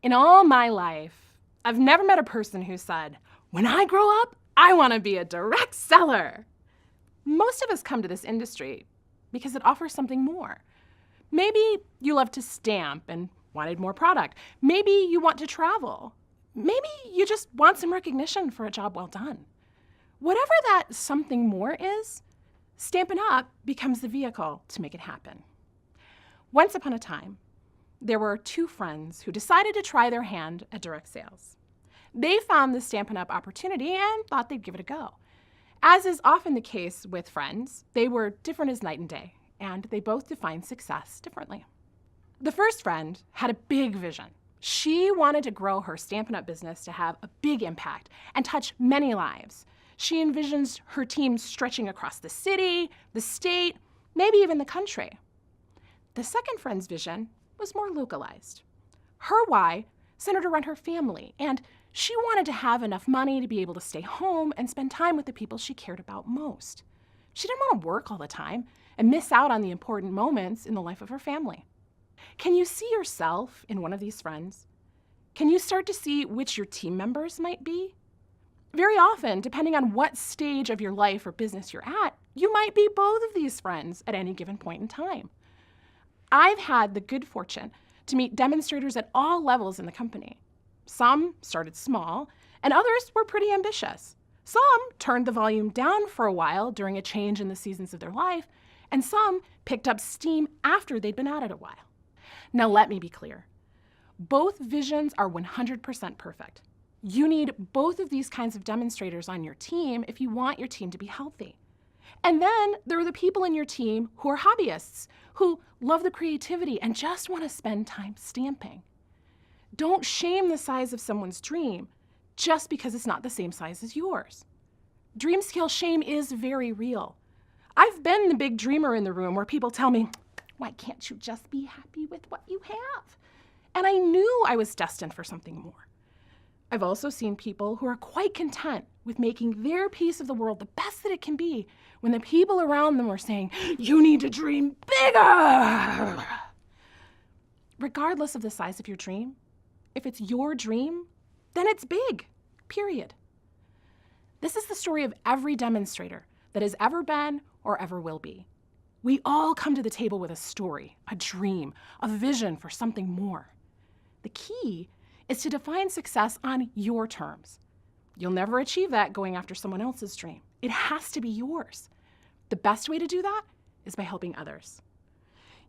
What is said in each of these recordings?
In all my life, I've never met a person who said, when I grow up, I want to be a direct seller. Most of us come to this industry because it offers something more. Maybe you love to stamp and wanted more product. Maybe you want to travel. Maybe you just want some recognition for a job well done. Whatever that something more is, Stampin' Up becomes the vehicle to make it happen. Once upon a time, there were two friends who decided to try their hand at direct sales. They found the Stampin' Up opportunity and thought they'd give it a go. As is often the case with friends, they were different as night and day, and they both defined success differently. The first friend had a big vision. She wanted to grow her Stampin' Up business to have a big impact and touch many lives. She envisions her team stretching across the city, the state, maybe even the country. The second friend's vision was more localized. Her why centered around her family, and she wanted to have enough money to be able to stay home and spend time with the people she cared about most. She didn't want to work all the time and miss out on the important moments in the life of her family. Can you see yourself in one of these friends? Can you start to see which your team members might be? Very often, depending on what stage of your life or business you're at, you might be both of these friends at any given point in time. I've had the good fortune to meet demonstrators at all levels in the company. Some started small, and others were pretty ambitious. Some turned the volume down for a while during a change in the seasons of their life, and some picked up steam after they'd been at it a while. Now let me be clear. Both visions are 100% perfect. You need both of these kinds of demonstrators on your team if you want your team to be healthy. And then there are the people in your team who are hobbyists, who love the creativity and just want to spend time stamping. Don't shame the size of someone's dream just because it's not the same size as yours. Dream scale shame is very real. I've been the big dreamer in the room where people tell me, why can't you just be happy with what you have? And I knew I was destined for something more. I've also seen people who are quite content with making their piece of the world the best that it can be when the people around them are saying, you need to dream bigger. Regardless of the size of your dream, if it's your dream, then it's big, period. This is the story of every demonstrator that has ever been or ever will be. We all come to the table with a story, a dream, a vision for something more. The key is to define success on your terms. You'll never achieve that going after someone else's dream. It has to be yours. The best way to do that is by helping others.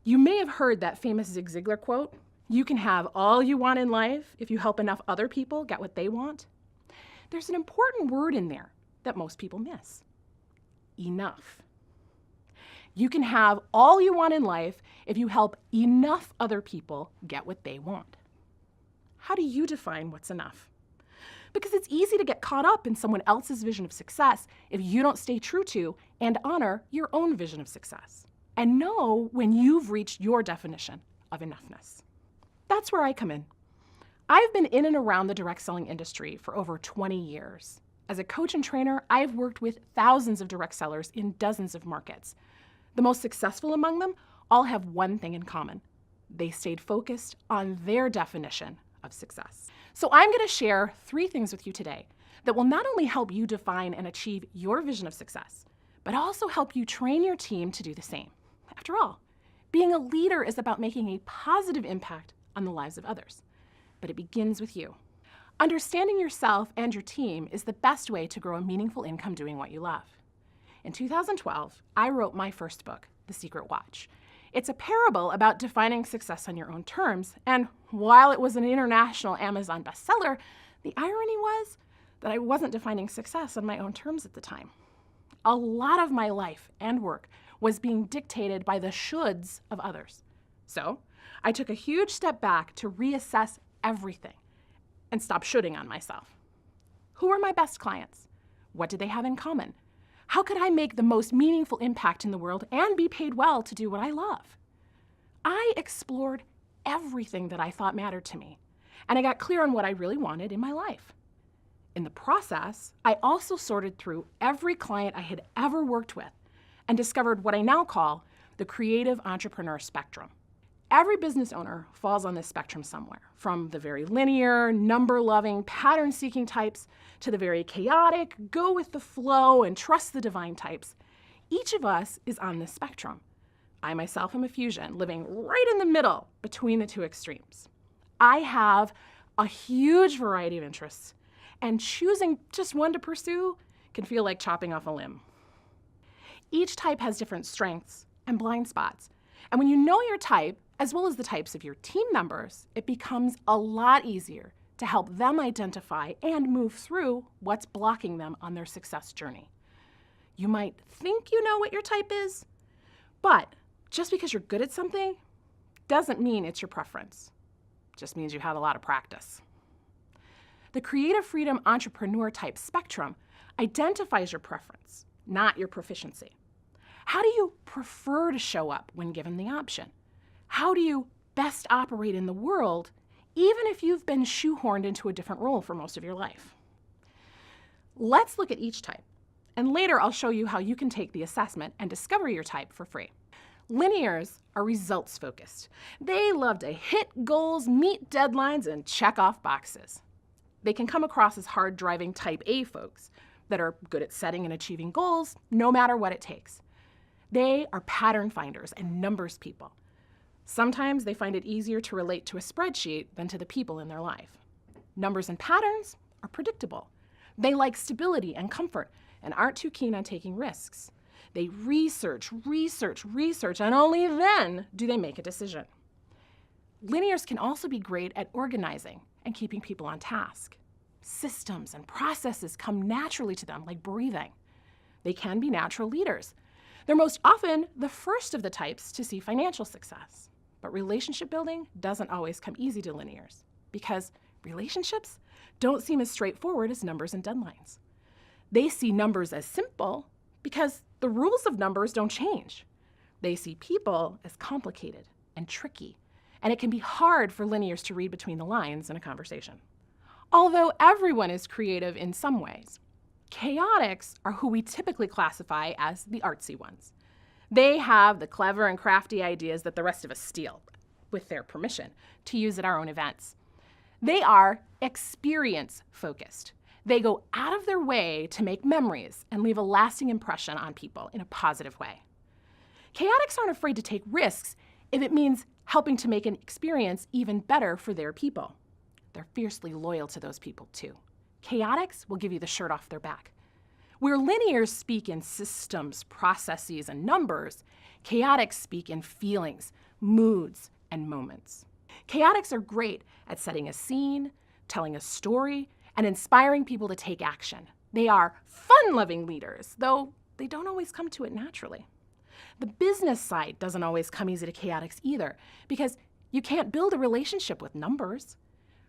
You may have heard that famous Zig Ziglar quote, you can have all you want in life if you help enough other people get what they want. There's an important word in there that most people miss. Enough. You can have all you want in life if you help enough other people get what they want. How do you define what's enough? Because it's easy to get caught up in someone else's vision of success if you don't stay true to and honor your own vision of success and know when you've reached your definition of enoughness. That's where I come in. I've been in and around the direct selling industry for over 20 years. As a coach and trainer, I've worked with thousands of direct sellers in dozens of markets. The most successful among them all have one thing in common. They stayed focused on their definition of success. So I'm going to share 3 things with you today that will not only help you define and achieve your vision of success, but also help you train your team to do the same. After all, being a leader is about making a positive impact on the lives of others, but it begins with you. Understanding yourself and your team is the best way to grow a meaningful income doing what you love. In 2012, I wrote my first book, The Secret Watch. It's a parable about defining success on your own terms, and while it was an international Amazon bestseller, the irony was that I wasn't defining success on my own terms at the time. A lot of my life and work was being dictated by the shoulds of others. So I took a huge step back to reassess everything and stop shoulding on myself. Who were my best clients? What did they have in common? How could I make the most meaningful impact in the world and be paid well to do what I love? I explored everything that I thought mattered to me, and I got clear on what I really wanted in my life. In the process, I also sorted through every client I had ever worked with and discovered what I now call the creative entrepreneur spectrum. Every business owner falls on this spectrum somewhere, from the very linear, number-loving, pattern-seeking types to the very chaotic, go-with-the-flow and trust the divine types. Each of us is on this spectrum. I myself am a fusion, living right in the middle between the two extremes. I have a huge variety of interests, and choosing just one to pursue can feel like chopping off a limb. Each type has different strengths and blind spots, and when you know your type, as well as the types of your team members, it becomes a lot easier to help them identify and move through what's blocking them on their success journey. You might think you know what your type is, but just because you're good at something doesn't mean it's your preference. It just means you had a lot of practice. The creative freedom entrepreneur type spectrum identifies your preference, not your proficiency. How do you prefer to show up when given the option? How do you best operate in the world, even if you've been shoehorned into a different role for most of your life? Let's look at each type, and later I'll show you how you can take the assessment and discover your type for free. Linears are results-focused. They love to hit goals, meet deadlines, and check off boxes. They can come across as hard-driving type A folks that are good at setting and achieving goals no matter what it takes. They are pattern finders and numbers people. Sometimes they find it easier to relate to a spreadsheet than to the people in their life. Numbers and patterns are predictable. They like stability and comfort and aren't too keen on taking risks. They research, and only then do they make a decision. Linears can also be great at organizing and keeping people on task. Systems and processes come naturally to them like breathing. They can be natural leaders. They're most often the first of the types to see financial success. But relationship building doesn't always come easy to linears because relationships don't seem as straightforward as numbers and deadlines. They see numbers as simple because the rules of numbers don't change. They see people as complicated and tricky, and it can be hard for linears to read between the lines in a conversation. Although everyone is creative in some ways, chaotics are who we typically classify as the artsy ones. They have the clever and crafty ideas that the rest of us steal, with their permission, to use at our own events. They are experience-focused. They go out of their way to make memories and leave a lasting impression on people in a positive way. Chaotics aren't afraid to take risks if it means helping to make an experience even better for their people. They're fiercely loyal to those people too. Chaotics will give you the shirt off their back. Where linears speak in systems, processes, and numbers, chaotics speak in feelings, moods, and moments. Chaotics are great at setting a scene, telling a story, and inspiring people to take action. They are fun-loving leaders, though they don't always come to it naturally. The business side doesn't always come easy to chaotics either, because you can't build a relationship with numbers.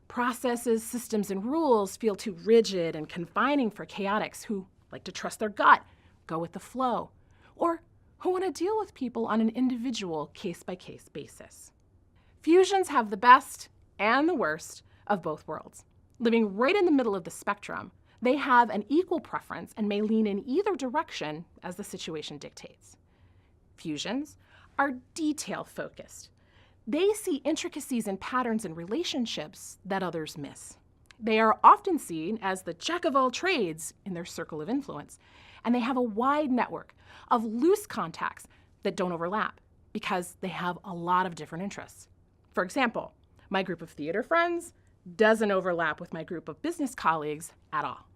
Processes, systems, and rules feel too rigid and confining for chaotics who like to trust their gut, go with the flow, or who want to deal with people on an individual case-by-case basis. Fusions have the best and the worst of both worlds. Living right in the middle of the spectrum, they have an equal preference and may lean in either direction as the situation dictates. Fusions are detail-focused. They see intricacies and patterns in relationships that others miss. They are often seen as the jack of all trades in their circle of influence, and they have a wide network of loose contacts that don't overlap because they have a lot of different interests. For example, my group of theater friends doesn't overlap with my group of business colleagues at all.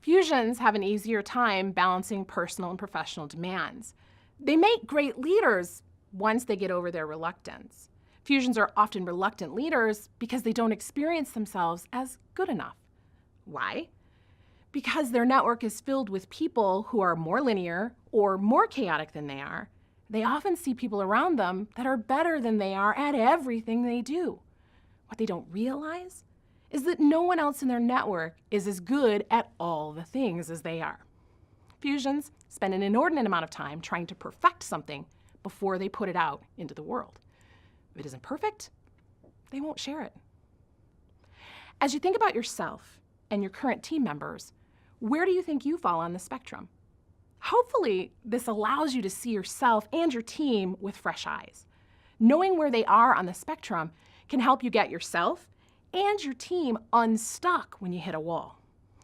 Fusions have an easier time balancing personal and professional demands. They make great leaders once they get over their reluctance. Fusions are often reluctant leaders because they don't experience themselves as good enough. Why? Because their network is filled with people who are more linear or more chaotic than they are. They often see people around them that are better than they are at everything they do. What they don't realize is that no one else in their network is as good at all the things as they are. Fusions spend an inordinate amount of time trying to perfect something before they put it out into the world. If it isn't perfect, they won't share it. As you think about yourself and your current team members, where do you think you fall on the spectrum? Hopefully, this allows you to see yourself and your team with fresh eyes. Knowing where they are on the spectrum can help you get yourself and your team unstuck when you hit a wall.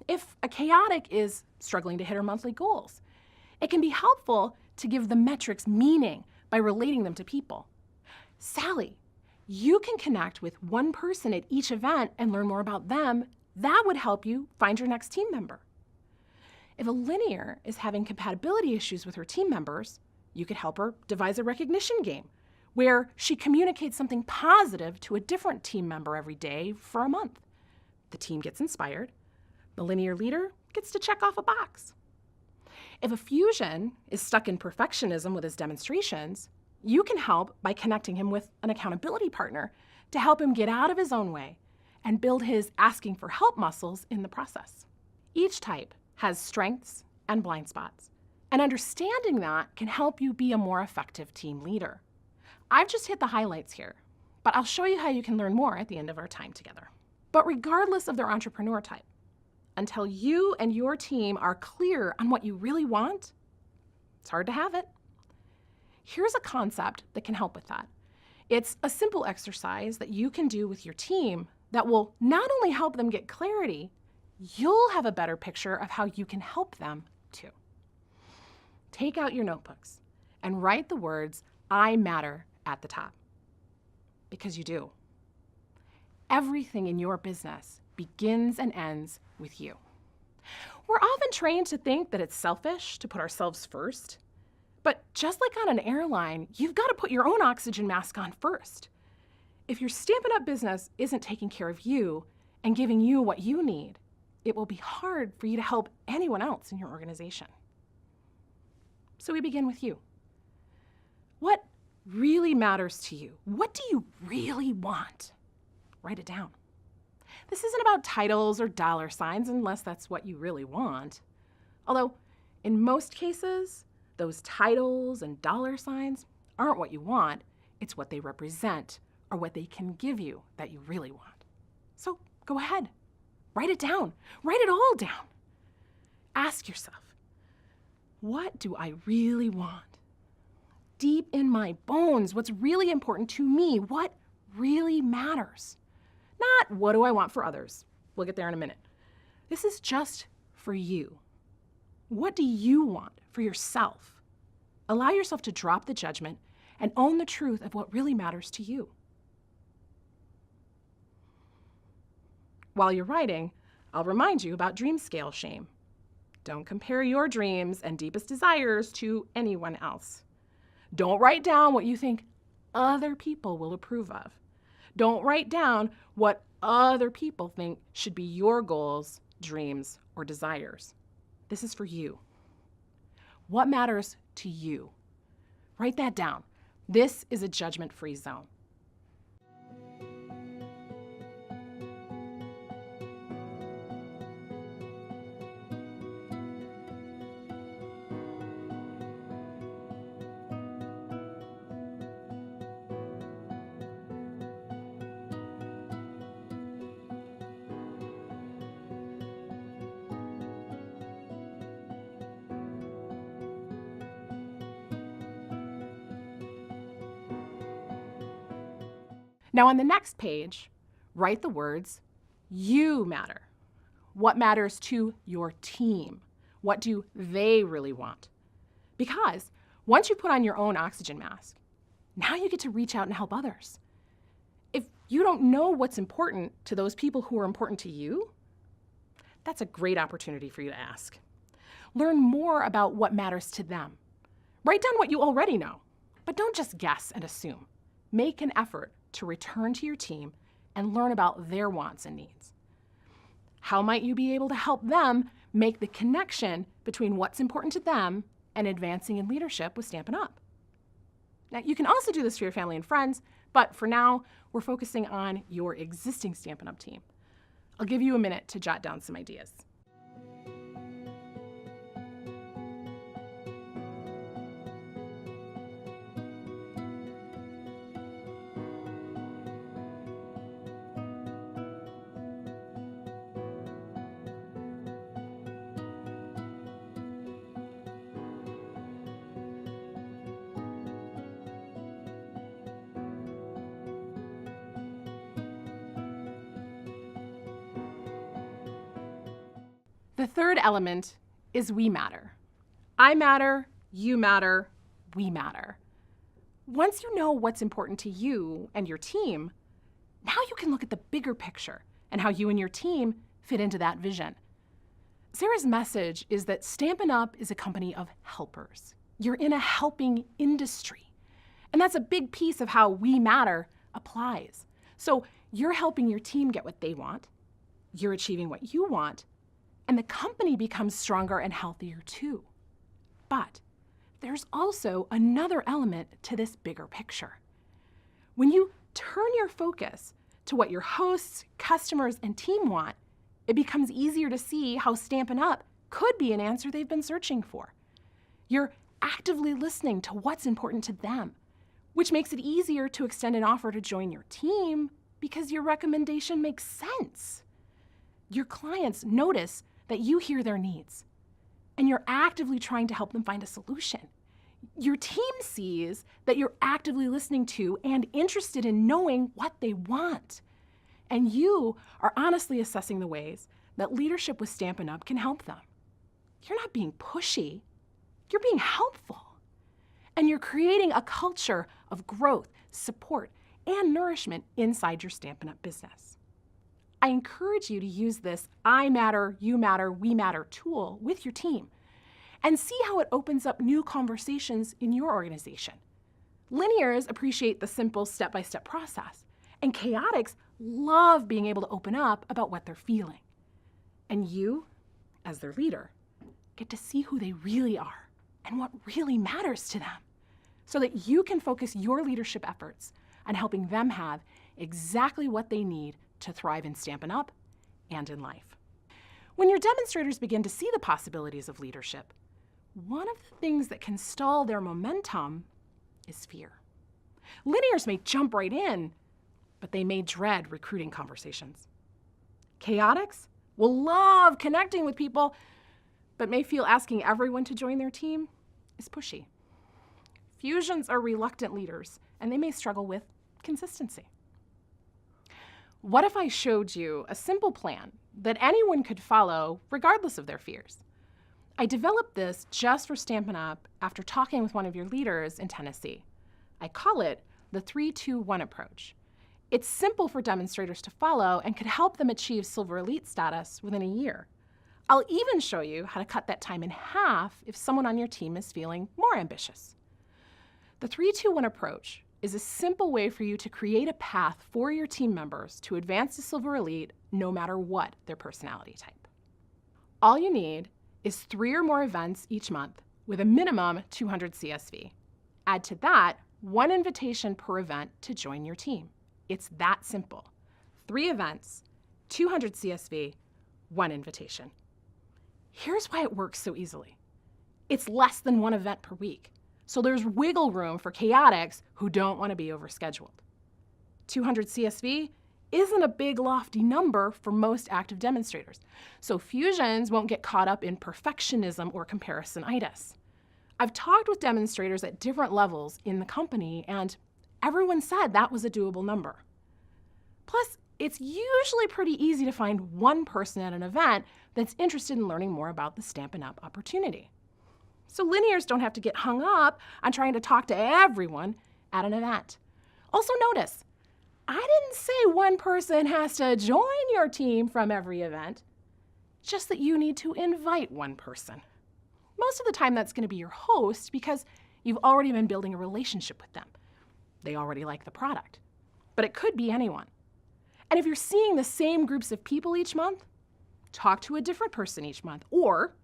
If a chaotic is struggling to hit her monthly goals, it can be helpful to give the metrics meaning by relating them to people. Sally, you can connect with one person at each event and learn more about them. That would help you find your next team member. If a linear is having compatibility issues with her team members, you could help her devise a recognition game where she communicates something positive to a different team member every day for a month. The team gets inspired. The linear leader gets to check off a box. If a fusion is stuck in perfectionism with his demonstrations, you can help by connecting him with an accountability partner to help him get out of his own way and build his asking for help muscles in the process. Each type has strengths and blind spots, and understanding that can help you be a more effective team leader. I've just hit the highlights here, but I'll show you how you can learn more at the end of our time together. But regardless of their entrepreneur type, until you and your team are clear on what you really want, it's hard to have it. Here's a concept that can help with that. It's a simple exercise that you can do with your team that will not only help them get clarity, you'll have a better picture of how you can help them too. Take out your notebooks and write the words, "I matter," at the top. Because you do. Everything in your business begins and ends with you. We're often trained to think that it's selfish to put ourselves first. But just like on an airline, you've got to put your own oxygen mask on first. If your Stampin' Up! Business isn't taking care of you and giving you what you need, it will be hard for you to help anyone else in your organization. So we begin with you. What really matters to you? What do you really want? Write it down. This isn't about titles or dollar signs unless that's what you really want. Although, in most cases, those titles and dollar signs aren't what you want, it's what they represent or what they can give you that you really want. So go ahead, write it down, write it all down. Ask yourself, what do I really want? Deep in my bones, what's really important to me? What really matters? Not what do I want for others? We'll get there in a minute. This is just for you. What do you want for yourself? Allow yourself to drop the judgment and own the truth of what really matters to you. While you're writing, I'll remind you about dream scale shame. Don't compare your dreams and deepest desires to anyone else. Don't write down what you think other people will approve of. Don't write down what other people think should be your goals, dreams, or desires. This is for you. What matters to you? Write that down. This is a judgment-free zone. Now on the next page, write the words, you matter. What matters to your team? What do they really want? Because once you put on your own oxygen mask, now you get to reach out and help others. If you don't know what's important to those people who are important to you, that's a great opportunity for you to ask. Learn more about what matters to them. Write down what you already know, but don't just guess and assume. Make an effort to return to your team and learn about their wants and needs. How might you be able to help them make the connection between what's important to them and advancing in leadership with Stampin' Up? Now, you can also do this for your family and friends, but for now, we're focusing on your existing Stampin' Up! Team. I'll give you a minute to jot down some ideas. The third element is we matter. I matter, you matter, we matter. Once you know what's important to you and your team, now you can look at the bigger picture and how you and your team fit into that vision. Sarah's message is that Stampin' Up! Is a company of helpers. You're in a helping industry. And that's a big piece of how we matter applies. So you're helping your team get what they want, you're achieving what you want, and the company becomes stronger and healthier too. But there's also another element to this bigger picture. When you turn your focus to what your hosts, customers, and team want, it becomes easier to see how Stampin' Up! Could be an answer they've been searching for. You're actively listening to what's important to them, which makes it easier to extend an offer to join your team because your recommendation makes sense. Your clients notice that you hear their needs, and you're actively trying to help them find a solution. Your team sees that you're actively listening to and interested in knowing what they want. And you are honestly assessing the ways that leadership with Stampin' Up! Can help them. You're not being pushy, you're being helpful. And you're creating a culture of growth, support, and nourishment inside your Stampin' Up! Business. I encourage you to use this I matter, you matter, we matter tool with your team and see how it opens up new conversations in your organization. Linears appreciate the simple step-by-step process, and chaotics love being able to open up about what they're feeling. And you, as their leader, get to see who they really are and what really matters to them so that you can focus your leadership efforts on helping them have exactly what they need to thrive in Stampin' Up! And in life. When your demonstrators begin to see the possibilities of leadership, one of the things that can stall their momentum is fear. Linears may jump right in, but they may dread recruiting conversations. Chaotics will love connecting with people, but may feel asking everyone to join their team is pushy. Fusions are reluctant leaders, and they may struggle with consistency. What if I showed you a simple plan that anyone could follow regardless of their fears? I developed this just for Stampin' Up! After talking with one of your leaders in Tennessee. I call it the 3-2-1 approach. It's simple for demonstrators to follow and could help them achieve Silver Elite status within a year. I'll even show you how to cut that time in half if someone on your team is feeling more ambitious. The 3-2-1 approach is a simple way for you to create a path for your team members to advance to Silver Elite no matter what their personality type. All you need is 3 or more events each month with a minimum 200 CSV. Add to that 1 invitation per event to join your team. It's that simple. 3 events, 200 CSV, 1 invitation. Here's why it works so easily. It's less than 1 event per week, so there's wiggle room for chaotics who don't want to be overscheduled. 200 CSV isn't a big lofty number for most active demonstrators, so fusions won't get caught up in perfectionism or comparisonitis. I've talked with demonstrators at different levels in the company, and everyone said that was a doable number. Plus, it's usually pretty easy to find one person at an event that's interested in learning more about the Stampin' Up! Opportunity. So linears don't have to get hung up on trying to talk to everyone at an event. Also notice, I didn't say one person has to join your team from every event, just that you need to invite one person. Most of the time that's going to be your host because you've already been building a relationship with them. They already like the product, but it could be anyone. And if you're seeing the same groups of people each month, talk to a different person each month or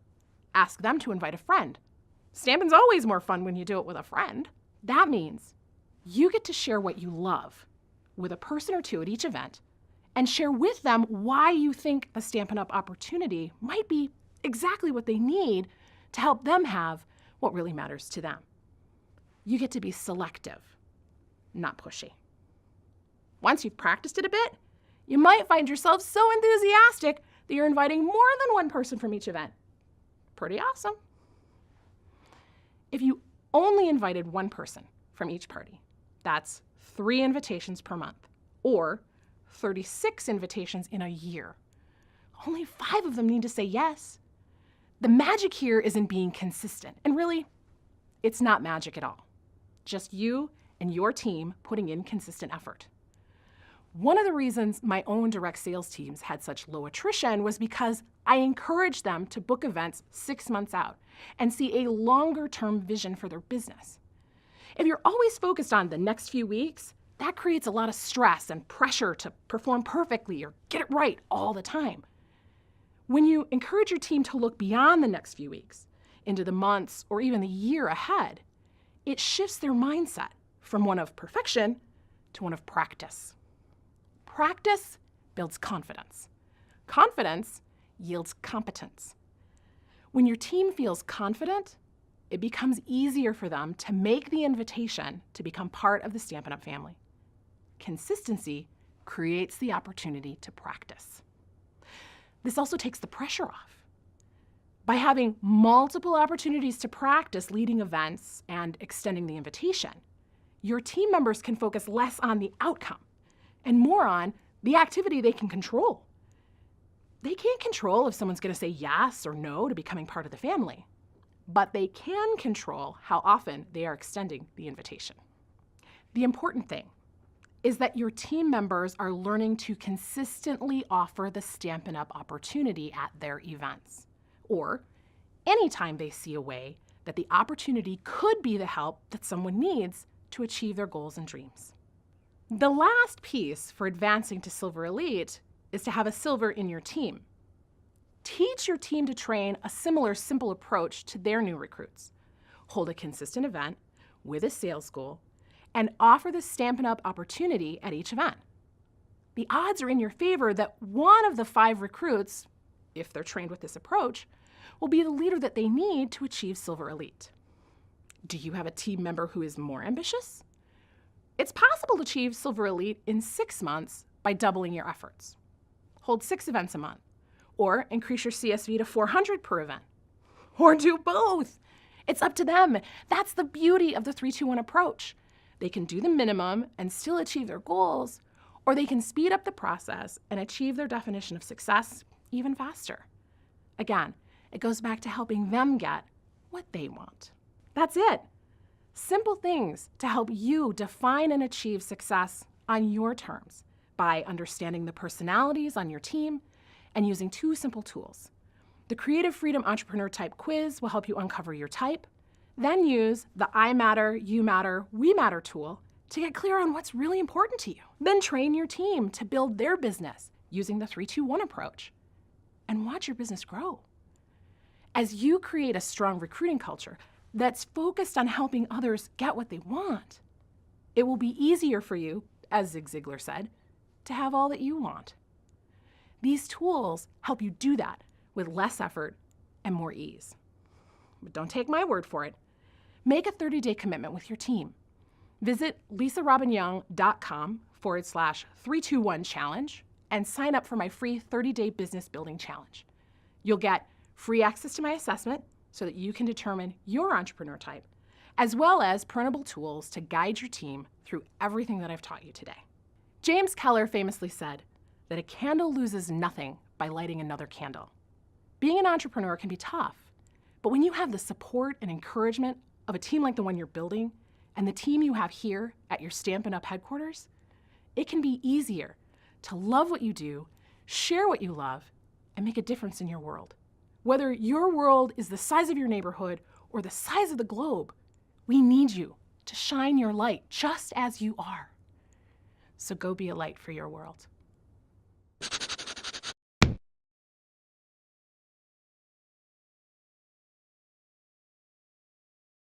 ask them to invite a friend. Stampin's always more fun when you do it with a friend. That means you get to share what you love with a person or two at each event and share with them why you think the Stampin' Up! Opportunity might be exactly what they need to help them have what really matters to them. You get to be selective, not pushy. Once you've practiced it a bit, you might find yourself so enthusiastic that you're inviting more than one person from each event. Pretty awesome. If you only invited one person from each party, that's 3 invitations per month, or 36 invitations in a year. Only 5 of them need to say yes. The magic here is in being consistent. And really, it's not magic at all. Just you and your team putting in consistent effort. One of the reasons my own direct sales teams had such low attrition was because I encouraged them to book events 6 months out and see a longer-term vision for their business. If you're always focused on the next few weeks, that creates a lot of stress and pressure to perform perfectly or get it right all the time. When you encourage your team to look beyond the next few weeks, into the months or even the year ahead, it shifts their mindset from one of perfection to one of practice. Practice builds confidence. Confidence yields competence. When your team feels confident, it becomes easier for them to make the invitation to become part of the Stampin' Up! Family. Consistency creates the opportunity to practice. This also takes the pressure off. By having multiple opportunities to practice leading events and extending the invitation, your team members can focus less on the outcome and more on the activity they can control. They can't control if someone's going to say yes or no to becoming part of the family, but they can control how often they are extending the invitation. The important thing is that your team members are learning to consistently offer the Stampin' Up! Opportunity at their events, or anytime they see a way that the opportunity could be the help that someone needs to achieve their goals and dreams. The last piece for advancing to Silver Elite is to have a silver in your team. Teach your team to train a similar simple approach to their new recruits. Hold a consistent event with a sales goal and offer the Stampin' Up! Opportunity at each event. The odds are in your favor that one of the 5 recruits, if they're trained with this approach, will be the leader that they need to achieve Silver Elite. Do you have a team member who is more ambitious? It's possible to achieve Silver Elite in 6 months by doubling your efforts. Hold 6 events a month, or increase your CSV to 400 per event, or do both. It's up to them. That's the beauty of the 3-2-1 approach. They can do the minimum and still achieve their goals, or they can speed up the process and achieve their definition of success even faster. Again, it goes back to helping them get what they want. That's it. Simple things to help you define and achieve success on your terms by understanding the personalities on your team and using 2 simple tools. The Creative Freedom Entrepreneur Type Quiz will help you uncover your type. Then use the I Matter, You Matter, We Matter tool to get clear on what's really important to you. Then train your team to build their business using the 3-2-1 approach and watch your business grow. As you create a strong recruiting culture that's focused on helping others get what they want, it will be easier for you, as Zig Ziglar said, to have all that you want. These tools help you do that with less effort and more ease. But don't take my word for it. Make a 30-day commitment with your team. Visit lisarobinyoung.com/321challenge and sign up for my free 30-day business building challenge. You'll get free access to my assessment so that you can determine your entrepreneur type, as well as printable tools to guide your team through everything that I've taught you today. James Keller famously said that a candle loses nothing by lighting another candle. Being an entrepreneur can be tough, but when you have the support and encouragement of a team like the one you're building and the team you have here at your Stampin' Up! Headquarters, it can be easier to love what you do, share what you love, and make a difference in your world. Whether your world is the size of your neighborhood or the size of the globe, we need you to shine your light just as you are. So go be a light for your world.